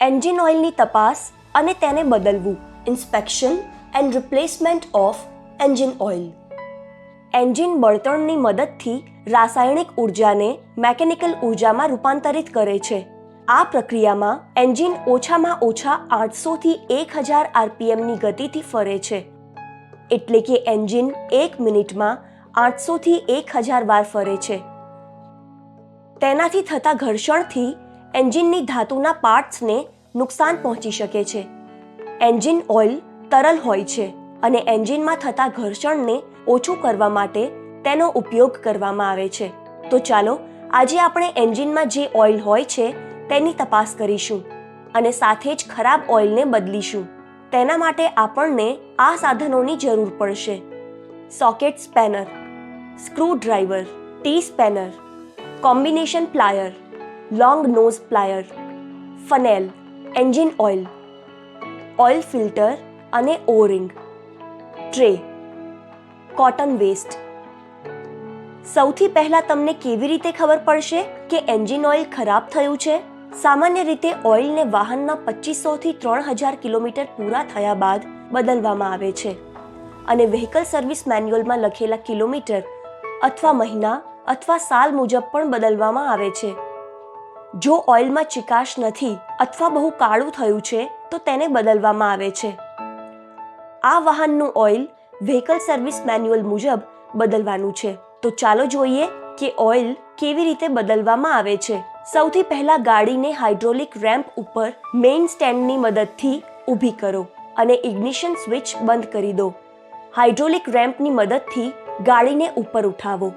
Engine ઓઇલની તપાસ અને તેને બદલવું. Inspection and replacement of engine oil. Engine બળતણની મદદથી રાસાયણિક ઉર્જાને મેકેનિકલ ઉર્જામાં રૂપાંતરિત કરે છે. આ પ્રક્રિયામાં એન્જિન ઓછામાં ઓછા 800 થી 1000 આરપીએમની ગતિથી ફરે છે. એટલે કે એન્જિન 1 મિનિટમાં 800 થી 1000 વાર ફરે છે. તેનાથી થતા ઘર્ષણથી એન્જિનની ધાતુના પાર્ટ્સને નુકસાન પહોંચી શકે છે. એન્જિન ઓઇલ તરલ હોય છે અને એન્જિનમાં થતા ઘર્ષણને ઓછું કરવા માટે તેનો ઉપયોગ કરવામાં આવે છે. તો ચાલો આજે આપણે એન્જિનમાં જે ઓઇલ હોય છે તેની તપાસ કરીશું અને સાથે જ ખરાબ ઓઇલને બદલીશું. તેના માટે આપણને આ સાધનોની જરૂર પડશે: socket spanner, screw driver, T spanner, combination plier, long nose plier, funnel, engine oil, oil filter અને ઓ-રિંગ, ટ્રે, કોટન વેસ્ટ. સૌથી પહેલા તમને કેવી રીતે ખબર પડશે કે એન્જિન ઓઇલ ખરાબ થયું છે? સામાન્ય રીતે ઓઇલને વાહનના 2500 થી 3000 કિલોમીટર પૂરા થયા બાદ બદલવામાં આવે છે અને વ્હીકલ સર્વિસ મેન્યુઅલમાં લખેલા કિલોમીટર અથવા મહિના અથવા સાલ મુજબ પણ બદલવામાં આવે છે. જો ઓઇલમાં ચિકાશ નથી અથવા બહુ કાળું થયું છે તો તેને બદલવામાં આવે છે. આ વાહનનું ઓઇલ વ્હીકલ સર્વિસ મેન્યુઅલ મુજબ બદલવાનું છે. તો ચાલો જોઈએ કે ઓઇલ કેવી રીતે બદલવામાં આવે છે. સૌથી પહેલા ગાડીને હાઇડ્રોલિક રેમ્પ ઉપર મેઇન સ્ટેન્ડની મદદથી ઊભી કરો અને ઇગ્નિશન સ્વિચ બંધ કરી દો. હાઇડ્રોલિક રેમ્પની મદદથી ગાડીને ઉપર ઉઠાવો.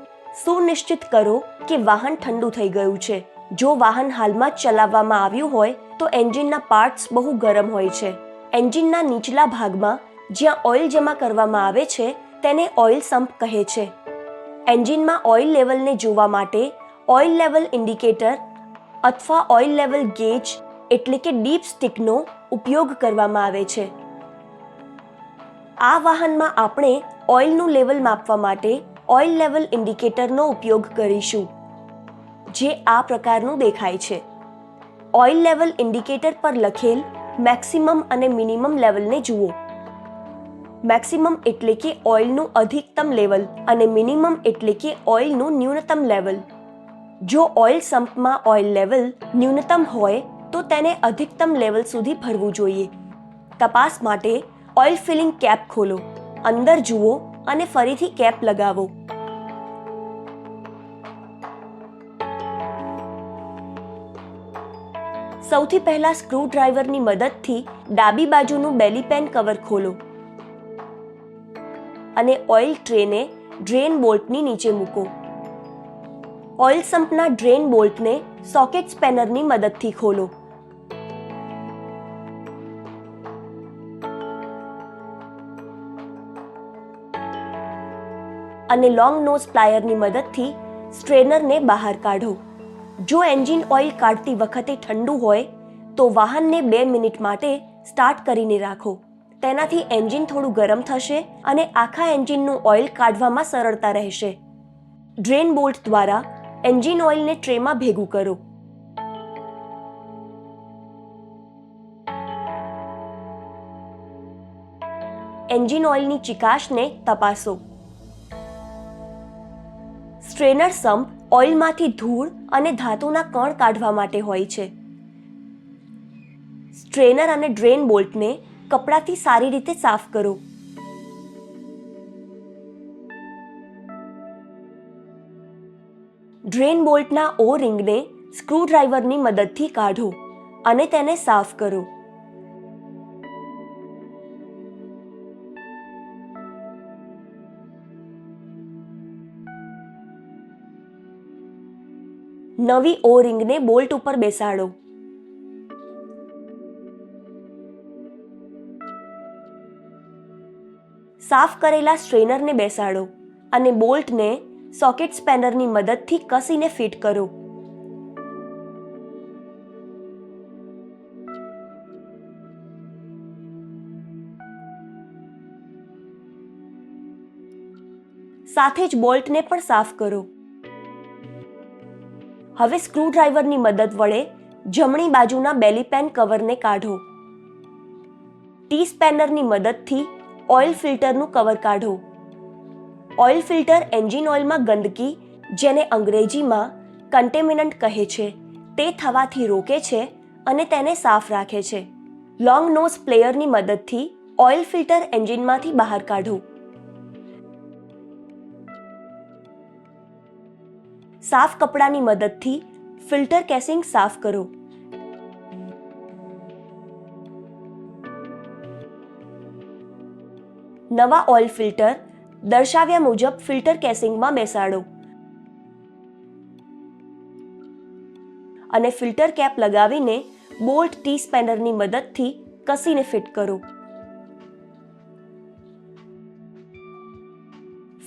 સુનિશ્ચિત કરો કે વાહન ઠંડુ થઈ ગયું છે. જો વાહન હાલમાં જ ચલાવવામાં આવ્યું હોય તો એન્જિનના પાર્ટ્સ બહુ ગરમ હોય છે. એન્જિનના નીચલા ભાગમાં જ્યાં ઓઇલ જમા કરવામાં આવે છે તેને ઓઇલ સમ્પ કહે છે. એન્જિનમાં ઓઇલ લેવલને જોવા માટે ઓઇલ લેવલ ઇન્ડિકેટર અથવા ઓઇલ લેવલ ગેજ એટલે કે ડીપ સ્ટિકનો ઉપયોગ કરવામાં આવે છે. આ વાહનમાં આપણે ઓઇલનું લેવલ માપવા માટે ઓઇલ લેવલ ઇન્ડિકેટરનો ઉપયોગ કરીશું, જે આ પ્રકારનું દેખાય છે. ઓઇલ લેવલ ઇન્ડિકેટર પર લખેલ મેક્સિમમ અને મિનિમમ લેવલને જુઓ. મેક્સિમમ એટલે કે ઓઇલનું અધિકતમ લેવલ અને મિનિમમ એટલે કે ઓઇલનું ન્યૂનતમ લેવલ. જો ઓઇલ સમ્પમાં ઓઇલ લેવલ ન્યૂનતમ હોય તો તેને અધિકતમ લેવલ સુધી ભરવું જોઈએ. તપાસ માટે ઓઇલ ફિલિંગ કેપ ખોલો, અંદર જુઓ અને ફરીથી કેપ લગાવો. સૌથી પહેલા સ્ક્રૂ ડ્રાઈવરની મદદથી ડાબી બાજુનું બેલી પેન કવર ખોલો અને ઓઇલ ટ્રેને ડ્રેન બોલ્ટની નીચે મૂકો. ઓઇલ સમ્પના ડ્રેન બોલ્ટને સોકેટ સ્પેનરની મદદથી ખોલો. અને લોંગ નોઝ પ્લાયરની મદદથી સ્ટ્રેનરને બહાર કાઢો. જો એન્જિન ઓઇલ કાઢતી વખતે ઠંડુ હોય તો વાહનને 2 મિનિટ માટે સ્ટાર્ટ કરીને રાખો. તેનાથી એન્જિન થોડું ગરમ થશે અને આખા એન્જિનનું ઓઇલ કાઢવામાં સરળતા રહેશે. ડ્રેન બોલ્ટ દ્વારા એન્જિન ઓઇલને ટ્રેમાં ભેગું કરો. એન્જિન ઓઇલની ચિકાશને તપાસો. સ્ટ્રેનર સમ્પ ઓઇલમાંથી ધૂળ અને ધાતુના કણ કાઢવા માટે હોય છે. સ્ટ્રેનર અને ડ્રેન બોલ્ટને કપડાથી સારી રીતે સાફ કરો. ડ્રેન બોલ્ટના ઓ રિંગને સ્ક્રૂ ડ્રાઈવરની મદદથી કાઢો અને તેને સાફ કરો. નવી ઓ રિંગને બોલ્ટ ઉપર બેસાડો. સાફ કરેલા સ્ટ્રેનરને બેસાડો અને બોલ્ટને સોકેટ સ્પેનરની મદદથી કસીને ફિટ કરો. સાથે જ બોલ્ટને પણ સાફ કરો. હવે સ્ક્રૂ ડ્રાઈવરની મદદ વડે જમણી બાજુના બેલી પેન કવરને કાઢો. ટી સ્પેનરની મદદથી ઓઇલ ફિલ્ટરનું કવર કાઢો. ઓઇલ ફિલ્ટર એન્જિન ઓઇલમાં ગંદકી, જેને અંગ્રેજીમાં કન્ટેમિનન્ટ કહે છે, તે થવાથી રોકે છે અને તેને સાફ રાખે છે. લોંગ નોઝ પ્લેયરની મદદથી ઓઇલ ફિલ્ટર એન્જિનમાંથી બહાર કાઢો. સાફ કપડાની મદદથી ફિલ્ટર કેસિંગ સાફ કરો. નવા ઓઇલ ફિલ્ટર દર્શાવ્યા મુજબ ફિલ્ટર કેસિંગમાં બેસાડો અને ફિલ્ટર કેપ લગાવીને બોલ્ટ ટી સ્પેનરની મદદથી કસીને ફિટ કરો.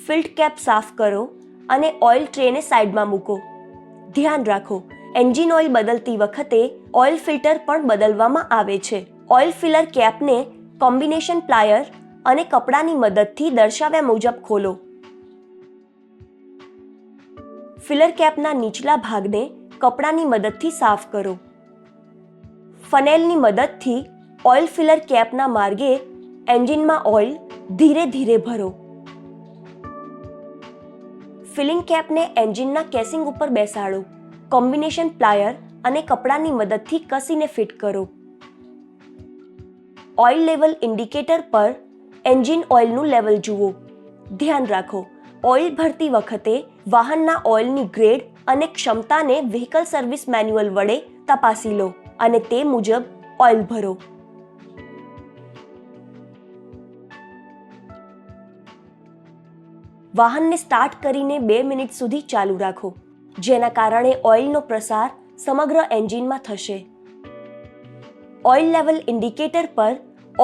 ફિલ્ટ કેપ સાફ કરો અને ઓઇલ ટ્રેને સાઈડમાં મૂકો. ધ્યાન રાખો, એન્જિન ઓઇલ બદલતી વખતે ઓઇલ ફિલ્ટર પણ બદલવામાં આવે છે. ઓઇલ ફિલર કેપને કોમ્બિનેશન પ્લાયર અને કપડાની મદદથી દર્શાવ્યા મુજબ ખોલો. ફિલર કેપના નીચલા ભાગને કપડાની મદદથી સાફ કરો. ફનેલની મદદથી ઓઇલ ફિલર કેપના માર્ગે એન્જિનમાં ઓઇલ ધીરે ધીરે ભરો. ફિલિંગ કેપને એન્જિનના કેસિંગ ઉપર બેસાડો. કોમ્બિનેશન પ્લાયર અને કપડાની મદદથી કસીને ફિટ કરો. ઓઇલ લેવલ ઇન્ડિકેટર પર એન્જિન ઓઇલનું લેવલ જુઓ. ધ્યાન રાખો, ઓઇલ ભરતી વખતે વાહનના ઓઇલની ગ્રેડ અને ક્ષમતાને વ્હીકલ સર્વિસ મેન્યુઅલ વડે તપાસી લો અને તે મુજબ ઓઇલ ભરો. વાહનને સ્ટાર્ટ કરીને 2 મિનિટ સુધી ચાલુ રાખો, જેના કારણે ઓઇલનો પ્રસાર સમગ્ર એન્જિનમાં થશે. ઓઇલ લેવલ ઇન્ડિકેટર પર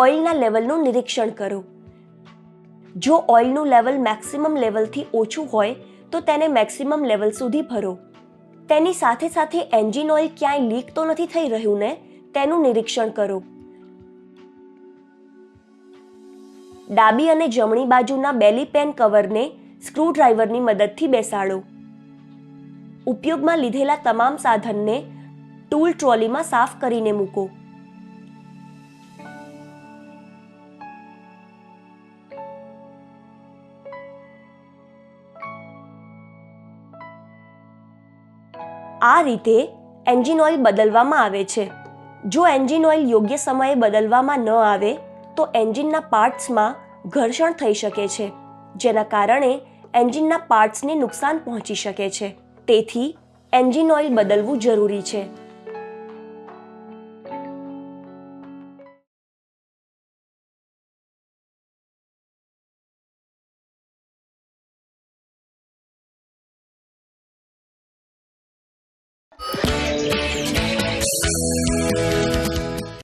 ઓઇલના લેવલનું નિરીક્ષણ કરો. જો ઓઇલનું લેવલ મેક્સિમમ લેવલથી ઓછું હોય તો તેને મેક્સિમમ લેવલ સુધી ભરો. તેની સાથે સાથે એન્જિન ઓઇલ ક્યાંય લીક તો નથી થઈ રહ્યું ને, તેનું નિરીક્ષણ કરો. ડાબી અને જમણી બાજુના બેલી પેન કવરને સ્ક્રૂ ડ્રાઈવરની મદદથી બેસાડો. ઉપયોગમાં લીધેલા તમામ સાધનને ટૂલ ટ્રોલીમાં સાફ કરીને મૂકો. આ રીતે એન્જિન ઓઇલ બદલવામાં આવે છે. જો એન્જિન ઓઇલ યોગ્ય સમયે બદલવામાં ન આવે તો એન્જિનના પાર્ટ્સમાં ઘર્ષણ થઈ શકે છે, જેના કારણે એન્જિનના પાર્ટ્સને નુકસાન પહોંચી શકે છે. તેથી એન્જિન ઓઇલ બદલવું જરૂરી છે.